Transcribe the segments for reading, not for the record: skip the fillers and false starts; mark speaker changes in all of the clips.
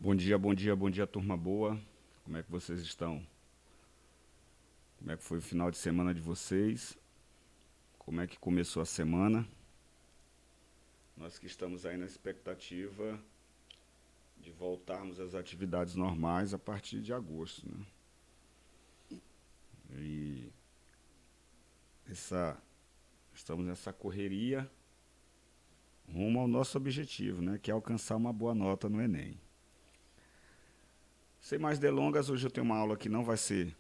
Speaker 1: Bom dia, turma boa. Como é que vocês estão? Como é que foi o final de semana de vocês? Como é que começou a semana? Nós que estamos aí na expectativa de voltarmos às atividades normais a partir de agosto, né? E essa, estamos nessa correria rumo ao nosso objetivo, né? Que é alcançar uma boa nota no Enem. Sem mais delongas, hoje eu tenho uma aula que não vai ser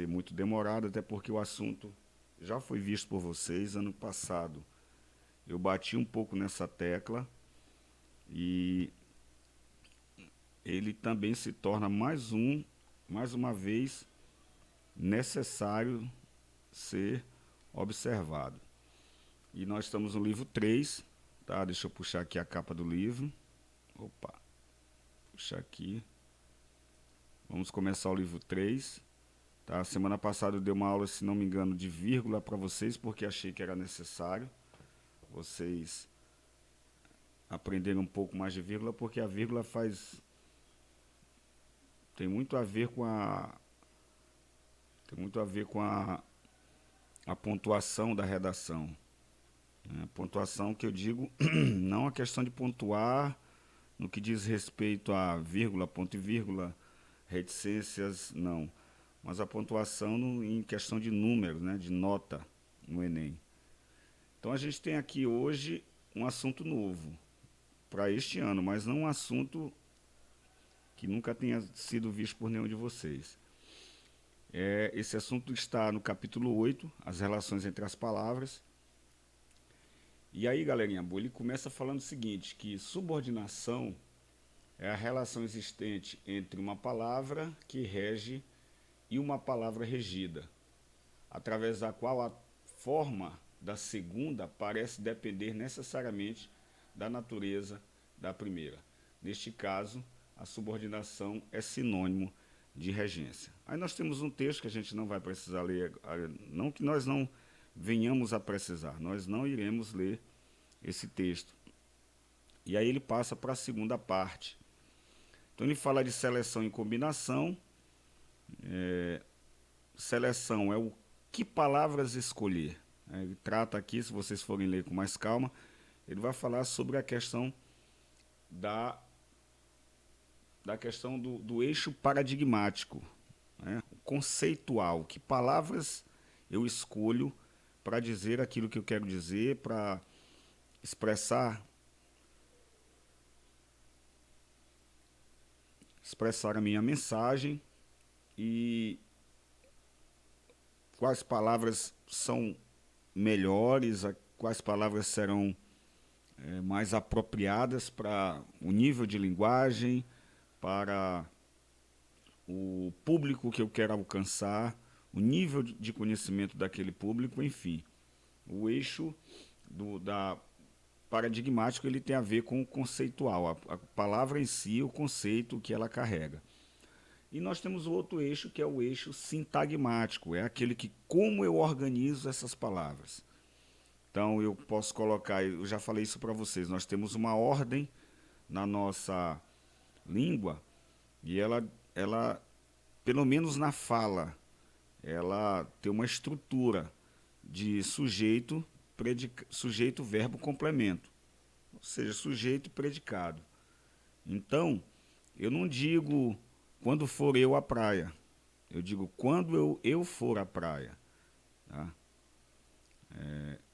Speaker 1: muito demorada, até porque o assunto já foi visto por vocês ano passado. Eu bati um pouco nessa tecla e ele também se torna mais uma vez, necessário ser observado. E nós estamos no livro 3, tá? Deixa eu puxar aqui a capa do livro. Opa, puxar aqui. Vamos começar o livro 3. Tá? Semana passada eu dei uma aula, se não me engano, de vírgula para vocês, porque achei que era necessário vocês aprenderem um pouco mais de vírgula, porque a vírgula tem muito a ver com a pontuação da redação. Né? Pontuação que eu digo, não a questão de pontuar no que diz respeito a vírgula, ponto e vírgula, reticências, não. Mas a pontuação em questão de números, né? De nota no Enem. Então a gente tem aqui hoje um assunto novo para este ano, mas não um assunto que nunca tenha sido visto por nenhum de vocês. Esse assunto está no capítulo 8, as relações entre as palavras. E aí, galerinha boa, ele começa falando o seguinte, que subordinação é a relação existente entre uma palavra que rege e uma palavra regida, através da qual a forma da segunda parece depender necessariamente da natureza da primeira. Neste caso, a subordinação é sinônimo de regência. Aí nós temos um texto que a gente não vai precisar ler, não que nós não venhamos a precisar, nós não iremos ler esse texto. E aí ele passa para a segunda parte. Então ele fala de seleção e combinação. Seleção é o que palavras escolher. Ele trata aqui, se vocês forem ler com mais calma, ele vai falar sobre a questão da questão do eixo paradigmático, né? Conceitual. Que palavras eu escolho para dizer aquilo que eu quero dizer, para expressar a minha mensagem, e quais palavras são melhores, quais palavras serão mais apropriadas para o nível de linguagem, para o público que eu quero alcançar, o nível de conhecimento daquele público, enfim. O eixo da paradigmático ele tem a ver com o conceitual, a palavra em si, o conceito que ela carrega. E nós temos o outro eixo, que é o eixo sintagmático, é aquele que como eu organizo essas palavras. Então eu posso colocar, eu já falei isso para vocês, nós temos uma ordem na nossa língua e ela, pelo menos na fala, ela tem uma estrutura de sujeito, sujeito, verbo, complemento, ou seja, sujeito e predicado. Então, eu não digo quando for eu à praia, eu digo quando eu for à praia. Tá?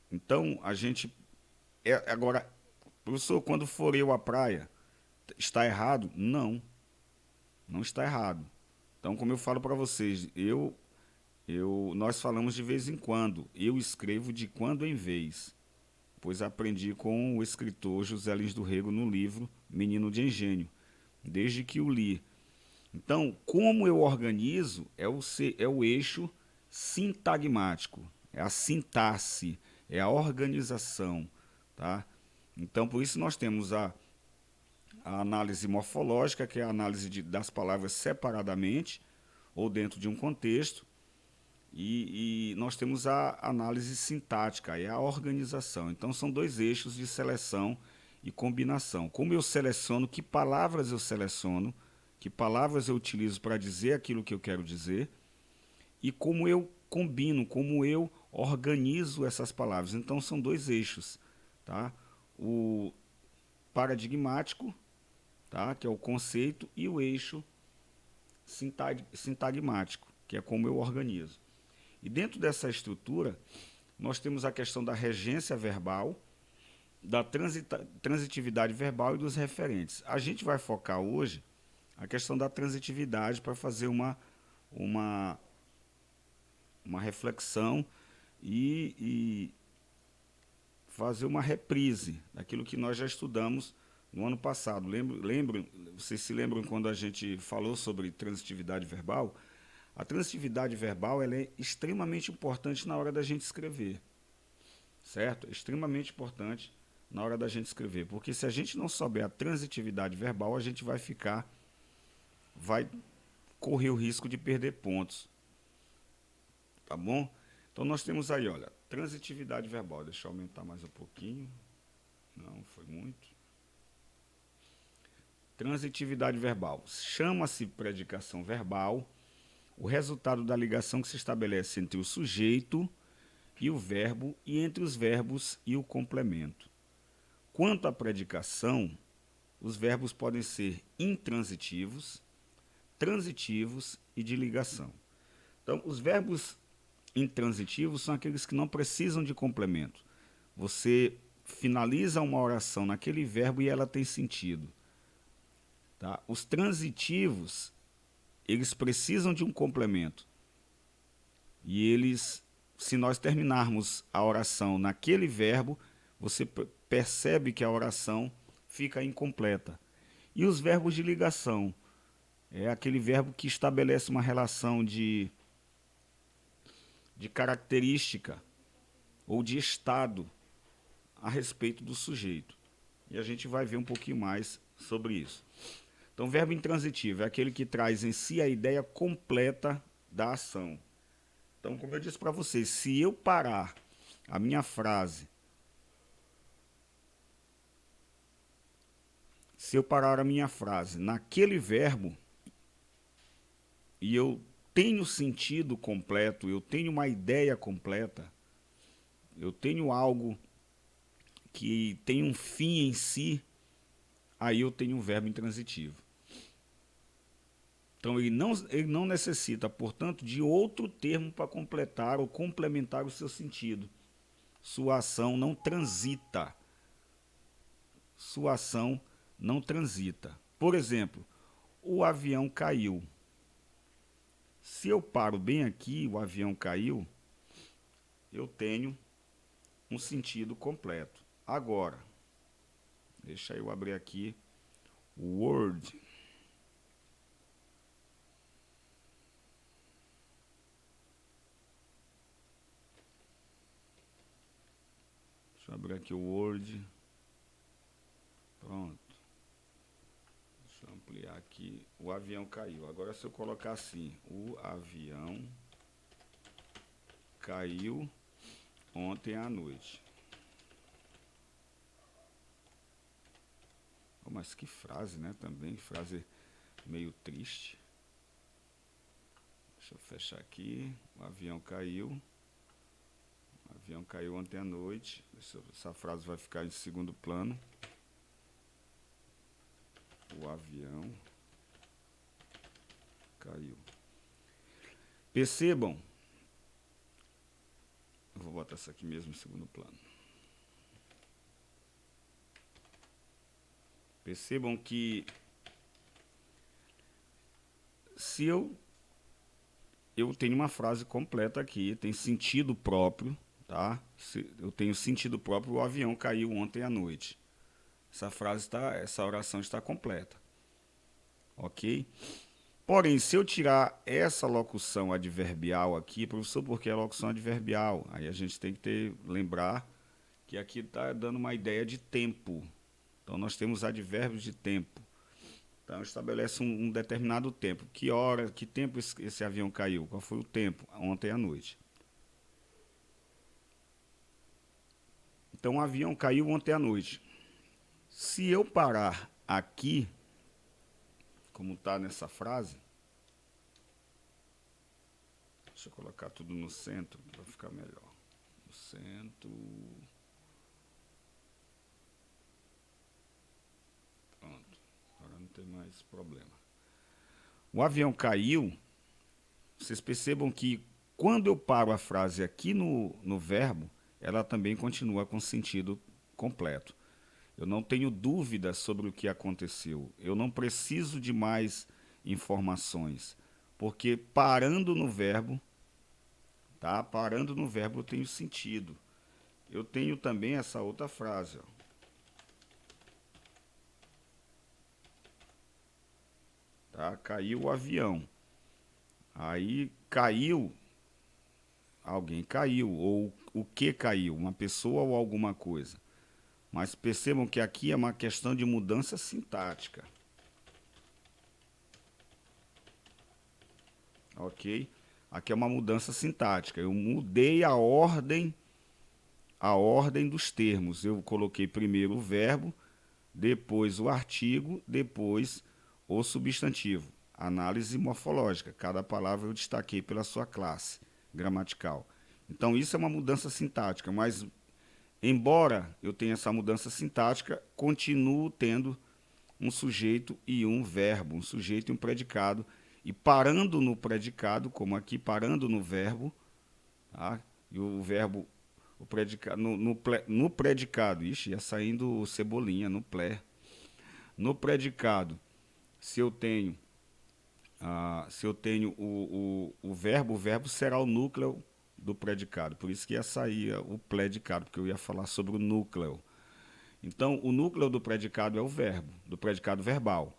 Speaker 1: Então, a gente... agora, professor, quando for eu à praia, está errado? Não, não está errado. Então, como eu falo para vocês, nós falamos de vez em quando, eu escrevo de quando em vez, pois aprendi com o escritor José Lins do Rego no livro Menino de Engenho, desde que o li. Então, como eu organizo é o eixo sintagmático, é a sintaxe, é a organização. Tá? Então, por isso nós temos a análise morfológica, que é a análise das palavras separadamente ou dentro de um contexto, e nós temos a análise sintática, é a organização. Então, são dois eixos de seleção e combinação. Como eu seleciono, que palavras eu seleciono, que palavras eu utilizo para dizer aquilo que eu quero dizer e como eu combino, como eu organizo essas palavras. Então são dois eixos, tá? O paradigmático, tá? Que é o conceito, e o eixo sintagmático, que é como eu organizo. E dentro dessa estrutura, nós temos a questão da regência verbal, da transitividade verbal e dos referentes. A gente vai focar hoje a questão da transitividade para fazer uma reflexão e fazer uma reprise daquilo que nós já estudamos no ano passado. Vocês se lembram quando a gente falou sobre transitividade verbal? A transitividade verbal ela é extremamente importante na hora da gente escrever, certo? É extremamente importante na hora da gente escrever, porque se a gente não souber a transitividade verbal, a gente vai correr o risco de perder pontos, tá bom? Então nós temos aí, olha, transitividade verbal. Deixa eu aumentar mais um pouquinho. Não, foi muito. Transitividade verbal. Chama-se predicação verbal o resultado da ligação que se estabelece entre o sujeito e o verbo e entre os verbos e o complemento. Quanto à predicação, os verbos podem ser intransitivos, transitivos e de ligação. Então, os verbos intransitivos são aqueles que não precisam de complemento. Você finaliza uma oração naquele verbo e ela tem sentido. Tá? Os transitivos, eles precisam de um complemento. E eles, se nós terminarmos a oração naquele verbo, você percebe que a oração fica incompleta. E os verbos de ligação, é aquele verbo que estabelece uma relação de característica ou de estado a respeito do sujeito. E a gente vai ver um pouquinho mais sobre isso. Então, verbo intransitivo é aquele que traz em si a ideia completa da ação. Então, como eu disse para vocês, se eu parar a minha frase, naquele verbo e eu tenho sentido completo, eu tenho uma ideia completa, eu tenho algo que tem um fim em si, aí eu tenho um verbo intransitivo. Então, ele não necessita, portanto, de outro termo para completar ou complementar o seu sentido. Sua ação não transita. Por exemplo, o avião caiu. Se eu paro bem aqui, o avião caiu, eu tenho um sentido completo. Agora, deixa eu abrir aqui o Word. Deixa eu abrir aqui o Word. Pronto. Deixa eu ampliar aqui. O avião caiu. Agora, se eu colocar assim, o avião caiu ontem à noite. Oh, mas que frase, né? Também, frase meio triste. Deixa eu fechar aqui. O avião caiu. O avião caiu ontem à noite. Essa frase vai ficar em segundo plano. O avião caiu. Percebam. Eu vou botar isso aqui mesmo em segundo plano. Percebam que se eu tenho uma frase completa aqui, tem sentido próprio, tá? Eu tenho sentido próprio, o avião caiu ontem à noite. Essa oração está completa. Ok? Porém, se eu tirar essa locução adverbial aqui, professor, porque é locução adverbial, aí a gente tem que lembrar que aqui está dando uma ideia de tempo. Então, nós temos advérbios de tempo. Então, estabelece um determinado tempo. Que hora, que tempo esse avião caiu? Qual foi o tempo? Ontem à noite. Então, o avião caiu ontem à noite. Se eu parar aqui, como está nessa frase, deixa eu colocar tudo no centro para ficar melhor. No centro. Pronto. Agora não tem mais problema. O avião caiu. Vocês percebam que quando eu paro a frase aqui no verbo, ela também continua com sentido completo. Eu não tenho dúvidas sobre o que aconteceu. Eu não preciso de mais informações. Porque parando no verbo, tá? Parando no verbo eu tenho sentido. Eu tenho também essa outra frase, ó. Tá? Caiu o avião. Aí caiu, alguém caiu, ou o que caiu? Uma pessoa ou alguma coisa. Mas percebam que aqui é uma questão de mudança sintática. Ok? Aqui é uma mudança sintática. Eu mudei a ordem dos termos. Eu coloquei primeiro o verbo, depois o artigo, depois o substantivo. Análise morfológica. Cada palavra eu destaquei pela sua classe gramatical. Então, isso é uma mudança sintática, mas, embora eu tenha essa mudança sintática, continuo tendo um sujeito e um verbo, um sujeito e um predicado, e parando no predicado, como aqui, parando no verbo, tá? E o verbo, o predicado, no predicado, ixi, ia saindo cebolinha, no plé. No predicado, se eu tenho o verbo será o núcleo do predicado. Por isso que ia sair o predicado, porque eu ia falar sobre o núcleo. Então, o núcleo do predicado é o verbo, do predicado verbal.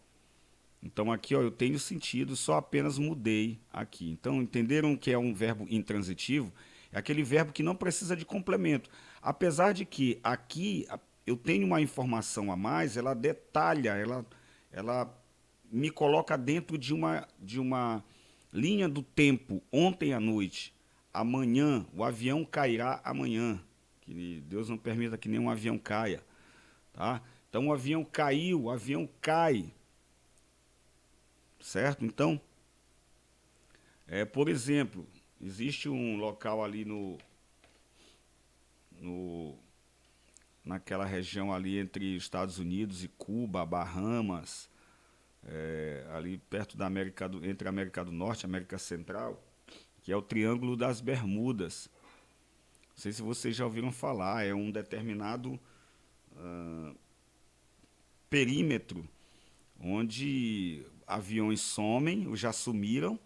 Speaker 1: Então, aqui ó, eu tenho sentido, só apenas mudei aqui. Então, entenderam que é um verbo intransitivo? É aquele verbo que não precisa de complemento. Apesar de que aqui eu tenho uma informação a mais, ela detalha, ela me coloca dentro de uma linha do tempo, ontem à noite, amanhã, o avião cairá amanhã, que Deus não permita que nenhum avião caia, tá? Então o avião caiu, o avião cai, certo? Então, por exemplo, existe um local ali naquela região ali entre Estados Unidos e Cuba, Bahamas, ali perto da entre a América do Norte e a América Central, que é o Triângulo das Bermudas. Não sei se vocês já ouviram falar, é um determinado perímetro onde aviões somem ou já sumiram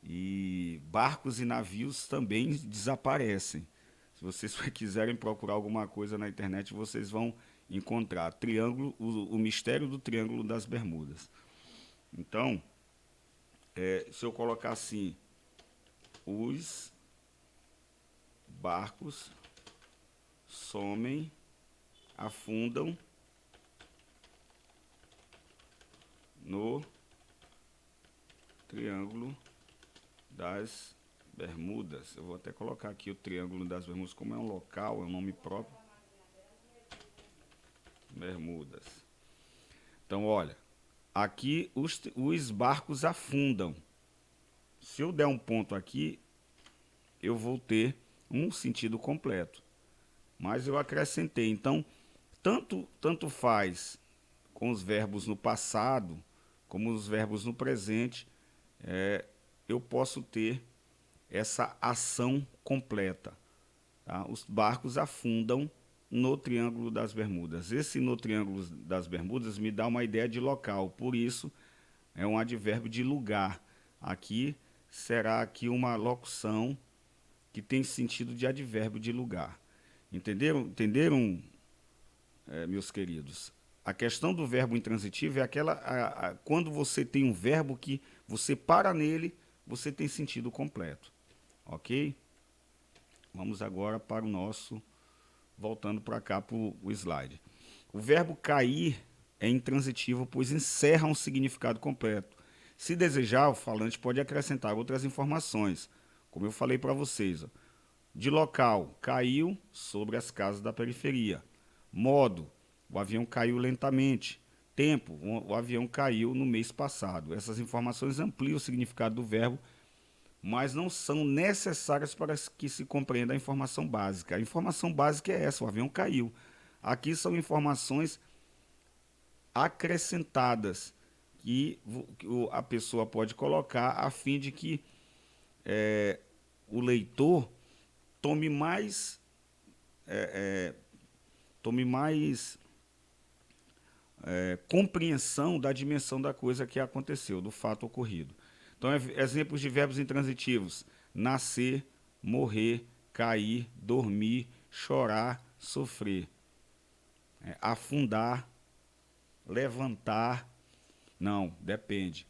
Speaker 1: e barcos e navios também desaparecem. Se vocês quiserem procurar alguma coisa na internet, vocês vão encontrar triângulo, o mistério do Triângulo das Bermudas. Então, se eu colocar assim, os barcos somem, afundam no Triângulo das Bermudas. Eu vou até colocar aqui o Triângulo das Bermudas, como é um local, é um nome próprio. Bermudas. Então, olha, aqui os barcos afundam. Se eu der um ponto aqui, eu vou ter um sentido completo. Mas eu acrescentei. Então, tanto faz com os verbos no passado, como os verbos no presente, eu posso ter essa ação completa. Tá? Os barcos afundam no Triângulo das Bermudas. Esse no Triângulo das Bermudas me dá uma ideia de local, por isso é um advérbio de lugar. Aqui será aqui uma locução que tem sentido de advérbio de lugar. Entenderam, meus queridos? A questão do verbo intransitivo é aquela quando você tem um verbo que você para nele, você tem sentido completo. Ok? Vamos agora para o nosso, voltando para cá para o slide. O verbo cair é intransitivo, pois encerra um significado completo. Se desejar, o falante pode acrescentar outras informações, como eu falei para vocês. Ó. De local, caiu sobre as casas da periferia. Modo, o avião caiu lentamente. Tempo, o avião caiu no mês passado. Essas informações ampliam o significado do verbo, mas não são necessárias para que se compreenda a informação básica. A informação básica é essa, o avião caiu. Aqui são informações acrescentadas que a pessoa pode colocar a fim de que o leitor tome mais compreensão da dimensão da coisa que aconteceu, do fato ocorrido. Então, exemplos de verbos intransitivos: nascer, morrer, cair, dormir, chorar, sofrer. Afundar, levantar. Não, depende.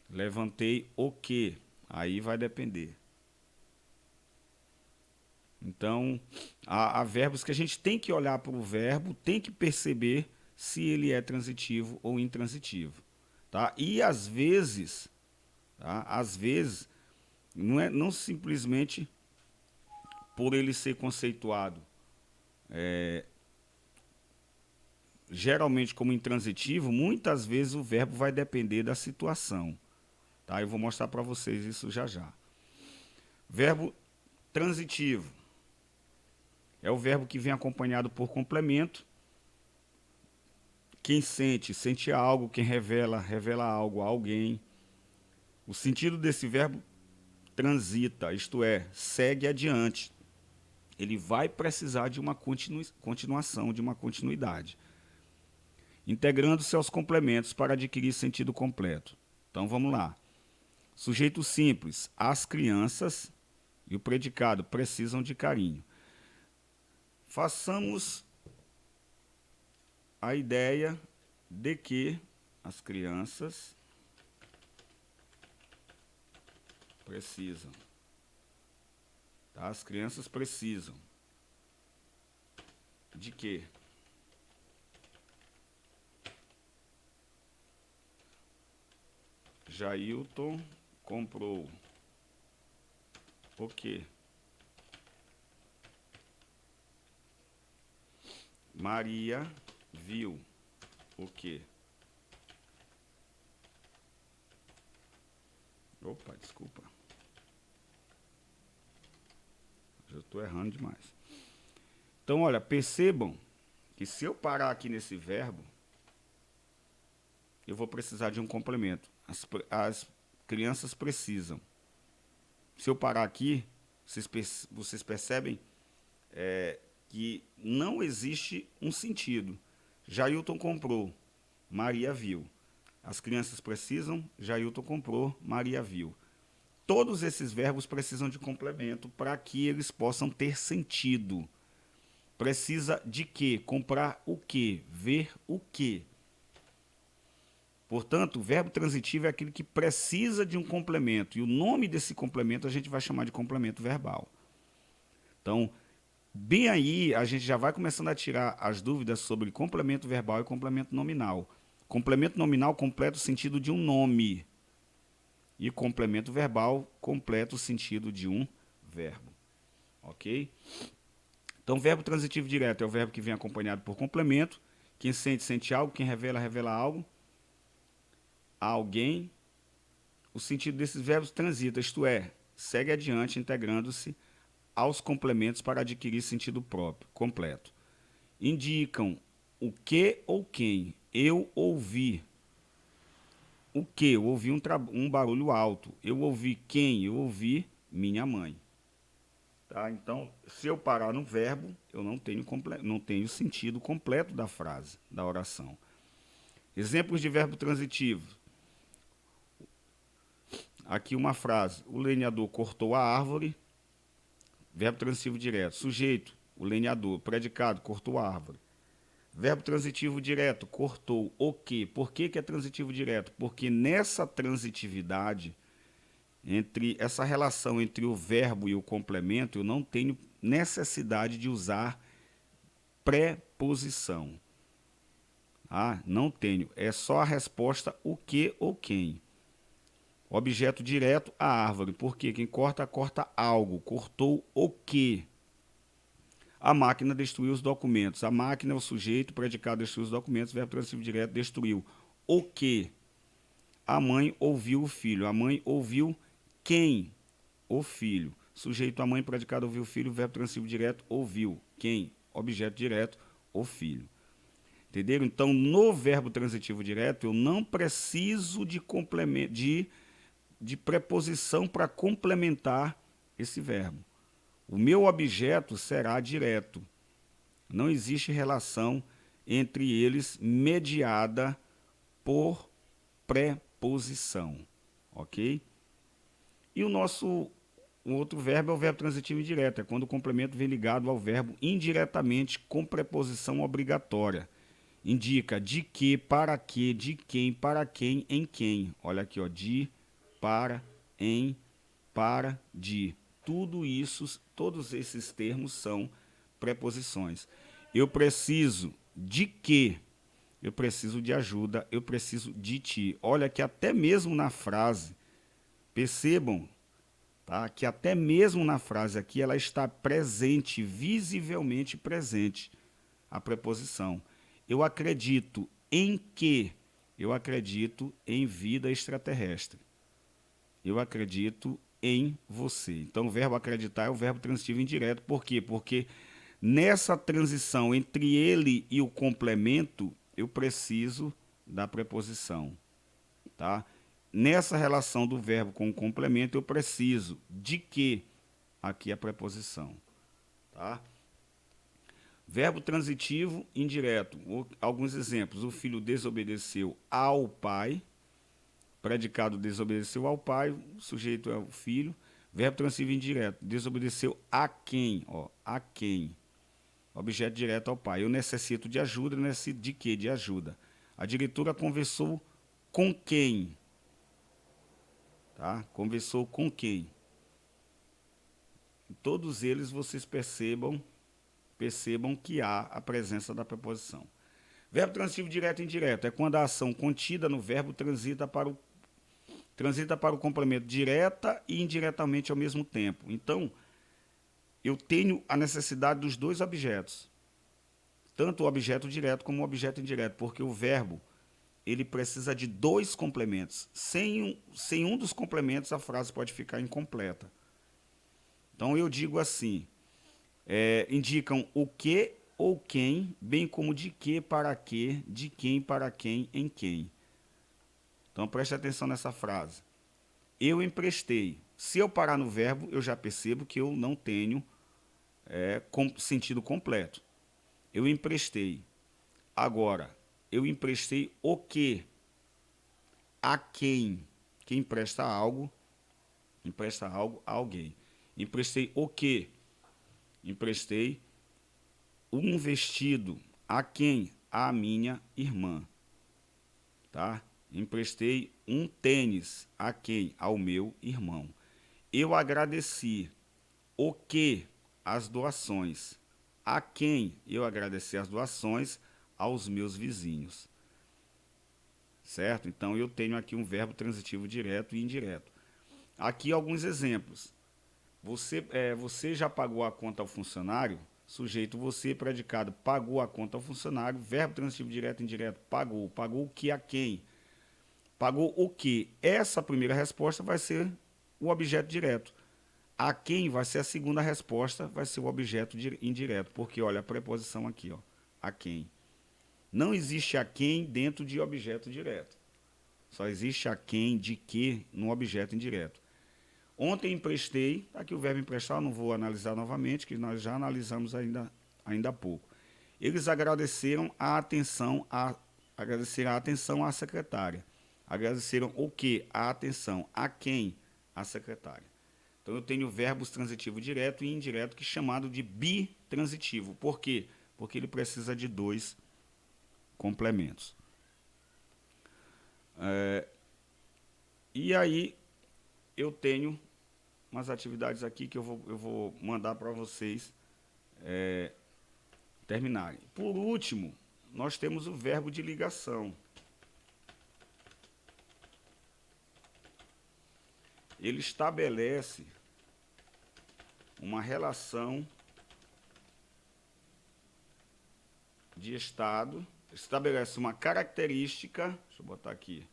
Speaker 1: Levantei o quê? Aí vai depender. Então, há verbos que a gente tem que olhar para o verbo, tem que perceber se ele é transitivo ou intransitivo. Tá? E às vezes, não simplesmente por ele ser conceituado geralmente como intransitivo, muitas vezes o verbo vai depender da situação. Tá? Eu vou mostrar para vocês isso já já. Verbo transitivo é o verbo que vem acompanhado por complemento. Quem sente, sente algo. Quem revela, revela algo a alguém. O sentido desse verbo transita, isto é, segue adiante. Ele vai precisar de uma continuação, de uma continuidade, integrando-se aos complementos para adquirir sentido completo. Então vamos lá. Sujeito simples: as crianças, e o predicado: precisam de carinho. Façamos a ideia de que as crianças precisam. Tá? As crianças precisam de quê? Jailton comprou o quê? Maria viu o quê? Opa, desculpa. Já estou errando demais. Então, olha, percebam que se eu parar aqui nesse verbo, eu vou precisar de um complemento. As crianças precisam. Se eu parar aqui, vocês percebem que não existe um sentido. Jailton comprou, Maria viu. As crianças precisam, Jailton comprou, Maria viu. Todos esses verbos precisam de complemento para que eles possam ter sentido. Precisa de quê? Comprar o quê? Ver o quê? Portanto, o verbo transitivo é aquele que precisa de um complemento. E o nome desse complemento a gente vai chamar de complemento verbal. Então, bem aí, a gente já vai começando a tirar as dúvidas sobre complemento verbal e complemento nominal. Complemento nominal completa o sentido de um nome. E complemento verbal completa o sentido de um verbo. Ok? Então, verbo transitivo direto é o verbo que vem acompanhado por complemento. Quem sente, sente algo. Quem revela, revela algo a alguém. O sentido desses verbos transita, isto é, segue adiante, integrando-se aos complementos para adquirir sentido próprio, completo. Indicam o que ou quem. Eu ouvi. O que? Eu ouvi um barulho alto. Eu ouvi quem? Eu ouvi minha mãe. Tá? Então, se eu parar no verbo, eu não tenho sentido completo da frase, da oração. Exemplos de verbo transitivo. Aqui uma frase: o lenhador cortou a árvore. Verbo transitivo direto. Sujeito: o lenhador. Predicado: cortou a árvore. Verbo transitivo direto: cortou o quê? Por que é transitivo direto? Porque nessa transitividade, entre essa relação entre o verbo e o complemento, eu não tenho necessidade de usar preposição. Não tenho. É só a resposta o que ou quem. Objeto direto: a árvore. Por quê? Quem corta, corta algo. Cortou o quê? A máquina destruiu os documentos. A máquina é o sujeito, o predicado destruiu os documentos, verbo transitivo direto destruiu. O quê? A mãe ouviu o filho. A mãe ouviu quem? O filho. Sujeito a mãe, predicado ouviu o filho, verbo transitivo direto ouviu. Quem? Objeto direto, o filho. Entenderam? Então, no verbo transitivo direto, eu não preciso de complemento, de preposição para complementar esse verbo. O meu objeto será direto. Não existe relação entre eles mediada por preposição, ok? E o outro verbo é o verbo transitivo indireto, é quando o complemento vem ligado ao verbo indiretamente com preposição obrigatória. Indica de que, para que, de quem, para quem, em quem. Olha aqui, ó, de, para, em, para, de. Tudo isso, todos esses termos são preposições. Eu preciso de quê? Eu preciso de ajuda, eu preciso de ti. Olha que até mesmo na frase, percebam, tá? Que até mesmo na frase aqui ela está presente, visivelmente presente, a preposição. Eu acredito em que? Eu acredito em vida extraterrestre. Eu acredito em você. Então o verbo acreditar é o verbo transitivo indireto. Por quê? Porque nessa transição entre ele e o complemento, eu preciso da preposição, tá? Nessa relação do verbo com o complemento, eu preciso de que? Aqui a preposição, tá? Verbo transitivo indireto. Alguns exemplos. O filho desobedeceu ao pai. Predicado desobedeceu ao pai. O sujeito é o filho. Verbo transitivo indireto. Desobedeceu a quem? Ó, a quem? Objeto direto ao pai. Eu necessito de ajuda. Eu necessito de quê? De ajuda. A diretora conversou com quem? Tá? Conversou com quem? Em todos eles vocês percebam que há a presença da preposição. Verbo transitivo direto e indireto é quando a ação contida no verbo transita para o complemento direta e indiretamente ao mesmo tempo. Então, eu tenho a necessidade dos dois objetos, tanto o objeto direto como o objeto indireto, porque o verbo ele precisa de dois complementos. Sem um dos complementos, a frase pode ficar incompleta. Então, eu digo assim, indicam o que ou quem, bem como de que para que, de quem para quem, em quem. Então, preste atenção nessa frase. Eu emprestei. Se eu parar no verbo, eu já percebo que eu não tenho sentido completo. Eu emprestei. Agora, eu emprestei o quê? A quem? Quem empresta algo a alguém. Emprestei o quê? Emprestei um vestido. A quem? A minha irmã. Tá? Emprestei um tênis. A quem? Ao meu irmão. Eu agradeci. O que? As doações. A quem? Eu agradeci as doações aos meus vizinhos. Certo? Então, eu tenho aqui um verbo transitivo direto e indireto. Aqui alguns exemplos. Você já pagou a conta ao funcionário? Sujeito você, predicado, pagou a conta ao funcionário. Verbo transitivo direto e indireto, pagou. Pagou o que a quem? Pagou o que? Essa primeira resposta vai ser o objeto direto. A quem vai ser a segunda resposta, vai ser o objeto indireto. Porque, olha, a preposição aqui, ó, a quem. Não existe a quem dentro de objeto direto. Só existe a quem de que no objeto indireto. Ontem emprestei, aqui o verbo emprestar, não vou analisar novamente, que nós já analisamos ainda há pouco. Eles agradeceram a atenção à secretária. Agradeceram o quê? A atenção. A quem? A secretária. Então eu tenho verbos transitivo direto e indireto, que é chamado de bitransitivo. Por quê? Porque ele precisa de dois complementos. E aí eu tenho umas atividades aqui que eu vou mandar para vocês terminarem. Por último, nós temos o verbo de ligação. Ele estabelece uma relação de estado, estabelece uma característica, deixa eu botar aqui,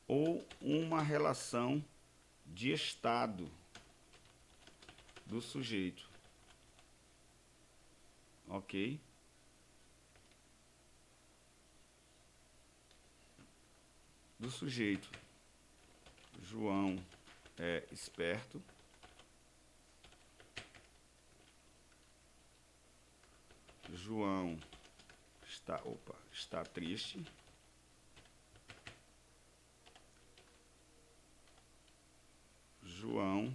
Speaker 1: ou uma relação de estado do sujeito. Ok? Do sujeito. João é esperto. João está triste. João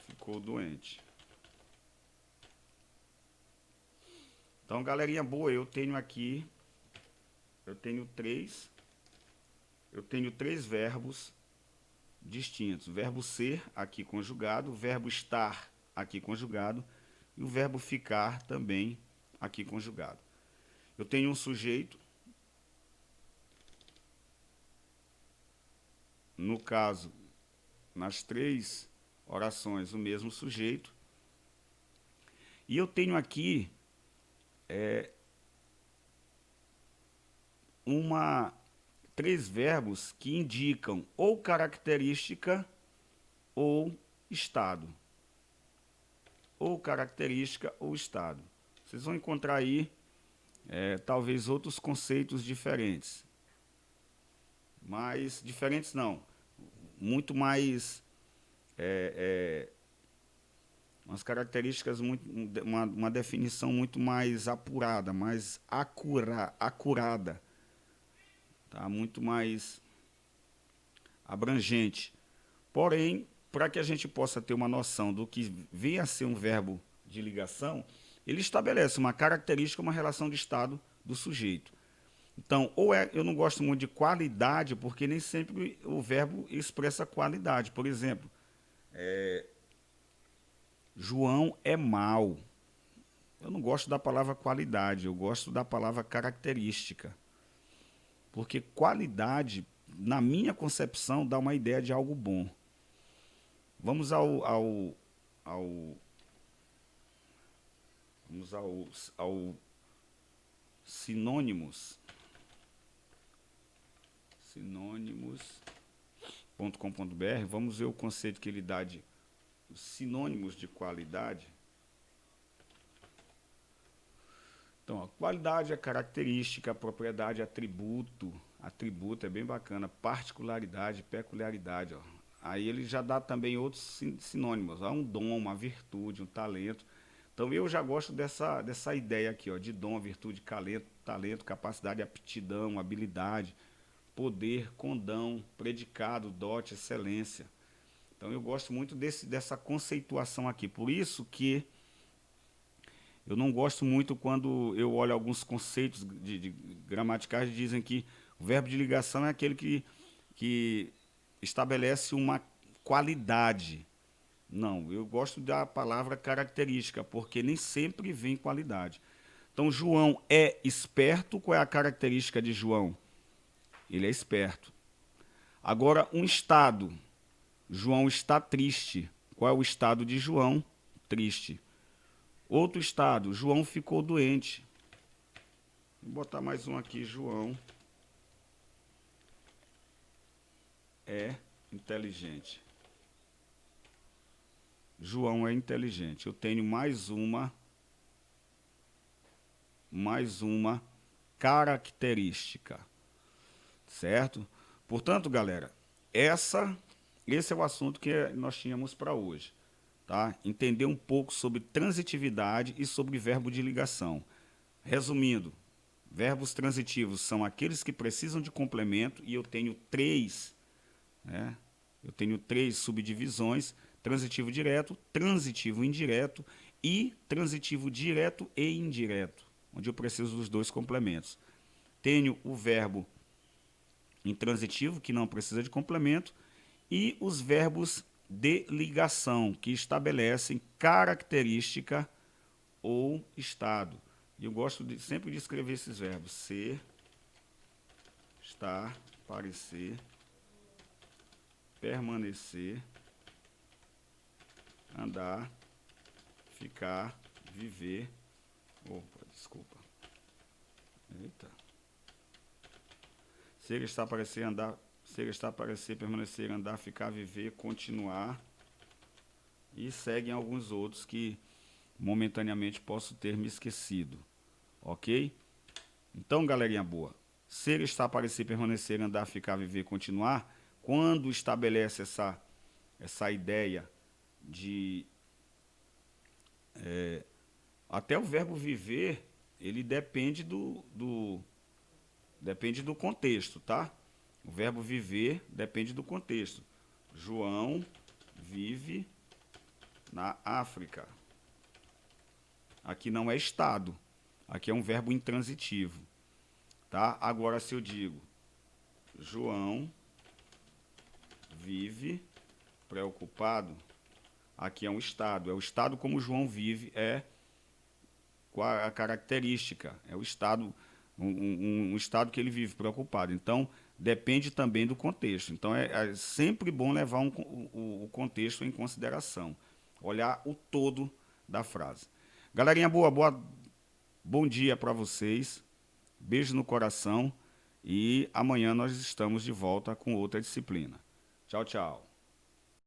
Speaker 1: ficou doente. Então, galerinha boa, eu tenho três verbos distintos. Verbo ser, aqui conjugado, verbo estar, aqui conjugado, e o verbo ficar também aqui conjugado. Eu tenho um sujeito, no caso, nas três orações, o mesmo sujeito, e eu tenho aqui três verbos que indicam ou característica ou estado. Ou característica ou estado. Vocês vão encontrar aí, talvez, outros conceitos diferentes. Mas, diferentes não. Muito mais... umas características, uma definição muito mais apurada, mais acurada. Tá? Muito mais abrangente. Porém, para que a gente possa ter uma noção do que vem a ser um verbo de ligação, ele estabelece uma característica, uma relação de estado do sujeito. Então, eu não gosto muito de qualidade, porque nem sempre o verbo expressa qualidade. Por exemplo, João é mau. Eu não gosto da palavra qualidade, eu gosto da palavra característica. Porque qualidade, na minha concepção, dá uma ideia de algo bom. Vamos ao sinônimos. Sinônimos.com.br. Vamos ver o conceito que ele dá de sinônimos de qualidade. Então, a qualidade é característica, propriedade, atributo. Atributo é bem bacana. Particularidade, peculiaridade. Ó. Aí ele já dá também outros sinônimos. Um dom, uma virtude, um talento. Então eu já gosto dessa ideia aqui, ó, de dom, virtude, talento, capacidade, aptidão, habilidade, poder, condão, predicado, dote, excelência. Então eu gosto muito dessa conceituação aqui. Por isso que eu não gosto muito quando eu olho alguns conceitos de gramaticais que dizem que o verbo de ligação é aquele que estabelece uma qualidade. Não, eu gosto da palavra característica, porque nem sempre vem qualidade. Então, João é esperto. Qual é a característica de João? Ele é esperto. Agora, um estado. João está triste. Qual é o estado de João? Triste. Outro estado, João ficou doente. Vou botar mais um aqui, João é inteligente. João é inteligente. Eu tenho mais uma característica. Certo? Portanto, galera, esse é o assunto que nós tínhamos para hoje. Tá? Entender um pouco sobre transitividade e sobre verbo de ligação. Resumindo, verbos transitivos são aqueles que precisam de complemento, e eu tenho três, né? Eu tenho três subdivisões: transitivo direto, transitivo indireto e transitivo direto e indireto, onde eu preciso dos dois complementos. Tenho o verbo intransitivo, que não precisa de complemento, e os verbos de ligação, que estabelecem característica ou estado. E eu gosto sempre de escrever esses verbos: ser, estar, parecer, permanecer, andar, ficar, viver. Opa, desculpa. Eita. Ser, estar, parecer, andar. Ser, estar, parecer, permanecer, andar, ficar, viver, continuar. E seguem alguns outros que momentaneamente posso ter me esquecido. Ok? Então, galerinha boa. Ser, estar, parecer, permanecer, andar, ficar, viver, continuar. Quando estabelece essa ideia de... até o verbo viver, ele depende depende do contexto, tá? O verbo viver depende do contexto. João vive na África. Aqui não é estado. Aqui é um verbo intransitivo. Tá? Agora, se eu digo João vive preocupado, aqui é um estado. É o estado como João vive, é qual a característica. É o estado, um estado que ele vive preocupado. Então, depende também do contexto. Então, é sempre bom levar o contexto em consideração. Olhar o todo da frase. Galerinha boa, bom dia para vocês. Beijo no coração. E amanhã nós estamos de volta com outra disciplina. Tchau, tchau.